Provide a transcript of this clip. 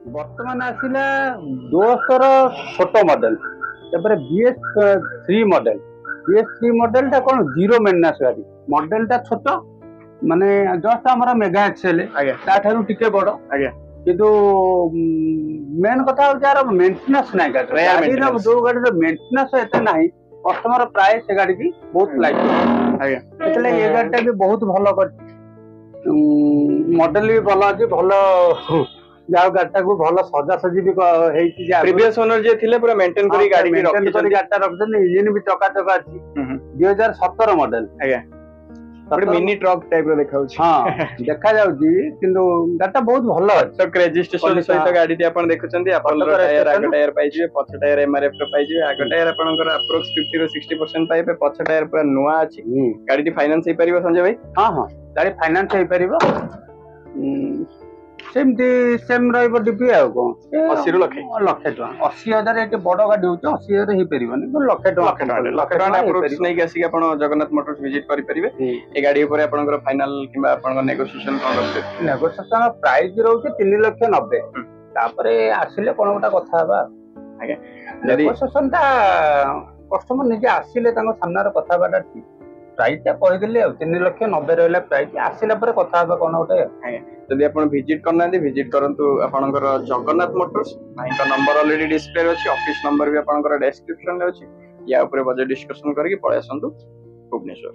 ବର୍ତ୍ତମାନ ଆସିଲା ଦୋସ୍ତର ଛୋଟ ମଡେଲ, ତାପରେ BS3 ମଡେଲ। BS3 ମଡେଲ ଟା କଣ ଜିରୋ ମେଣ୍ଟେନାନ୍ସ ଗାଡି, ମଡେଲ ଟା ଛୋଟ, ମାନେ ଜଷ୍ଟ ଆମର ମେଗା ଏକ୍ସେଲ ତାଠାରୁ ଟିକେ ବଡ। କିନ୍ତୁ ମେନ୍ କଥା ହଉଛି ଯାହାର ମେଣ୍ଟେନାନ୍ସ ନାହିଁ ଗାଡିର, ଯୋଉ ଗାଡିର ମେଣ୍ଟେନାନ୍ସ ଏତେ ନାହିଁ କଷ୍ଟମର ପ୍ରାୟ ସେ ଗାଡି କି ବହୁତ ଲାଇକ୍ କରୁଛି। ସେଥିଲାଗି ଏ ଗାଡିଟା ବି ବହୁତ ଭଲ କରିଛି, ମଡେଲ ବି ଭଲ ଅଛି, ଭଲ ଯାହା ଗାଡିଟାକୁ ଭଲ ସଜାସଜି ବି ହେଇଛି। ପ୍ରିଭିୟସ୍ ଓନର ଯିଏ ଥିଲେ ପୁରା ମେଣ୍ଟେନ କରି ଗାଡିଟା ରଖିଛନ୍ତି, ଇଞ୍ଜିନ ବି ଚକାଚକ ଅଛି। 2017 ମଡେଲ। ମିନି ଟ୍ରକ୍ ଟାଇପ ର ଦେଖାଉଛି। ହଁ ଦେଖାଯାଉଛି, କିନ୍ତୁ ଗାଡିଟା ବହୁତ ଭଲ ଅଛି। ରେଜିଷ୍ଟ୍ରେସନ ସହିତ ଗାଡିଟି ଆପଣ ଦେଖୁଛନ୍ତି। ଆପଣଙ୍କର ଟାୟାର ଆଗ ଟାୟାର ପାଇଯିବେ, ପଛ ଟାୟାର MRF ର ପାଇଯିବେ। ଆଗ ଟାୟାର ଆପଣଙ୍କର ଆପ୍ରୋକ୍ସ 50 ରୁ 60% ପାଇବେ, ପଛ ଟାୟାର ପୁରା ନୂଆ ଅଛି। ଗାଡିଟି ଫାଇନାନ୍ସ ହେଇପାରିବ ସଞ୍ଜୟ ଭାଇ? ହଁ ହଁ, ଗାଡି ଫାଇନାନ୍ସ ହେଇପାରିବ, ସେମିତି ସେମ୍ ରହିବ ଡିପି ଆଉ କଣ। 80 ରୁ ଲକ୍ଷେ ଟଙ୍କା, 80,000 ଏଠି ବଡ ଗାଡି ହଉଛି, 80,000 ହେଇପାରିବନି, ଲକ୍ଷେ ଟଙ୍କା ନେଇକି ଆସିକି ଆପଣ ଜଗନ୍ନାଥ ମୋଟର୍ସ ଭିଜିଟ୍ କରିପାରିବେ। ଏ ଗାଡି ଉପରେ ଆପଣଙ୍କର ଫାଇନାଲ କିମ୍ବା ଆପଣଙ୍କ ନେଗୋସିଏସନ କଣ ରହୁଛି? ନେଗୋସିଏସନ ପ୍ରାଇସ୍ ରହୁଛି 3,90,000। ତାପରେ ଆସିଲେ କଣ ଗୋଟେ କଥା ହବା। ଆଜ୍ଞା, ନେଗୋସିଏସନ ଟା କଷ୍ଟମର ନିଜେ ଆସିଲେ ତାଙ୍କ ସାମ୍ନାରେ କଥା ହବାଟା ଠିକ। ପ୍ରାଇସ୍ ଟା କହିଦେଲି ଆଉ 3,90,000 ରହିଲା ପ୍ରାଇସ୍, ଆସିଲା ପରେ କଥା ହବା କଣ ଗୋଟେ। ଯଦି ଆପଣ ଭିଜିଟ୍ କରିନାହାନ୍ତି ଭିଜିଟ୍ କରନ୍ତୁ ଆପଣଙ୍କର ଜଗନ୍ନାଥ ମୋଟର୍ସ। ଭାଇଙ୍କ ନମ୍ବର ଅଲରେଡି ଡିସପ୍ଲେ ଅଛି, ଅଫିସ ନମ୍ବର ବି ଆପଣଙ୍କର ଡେସ୍କ୍ରିପସନରେ ଅଛି। ୟା ଉପରେ ବଜେଟ୍ ଡିସ୍କସନ କରିକି ପଳେଇ ଆସନ୍ତୁ ଭୁବନେଶ୍ୱର।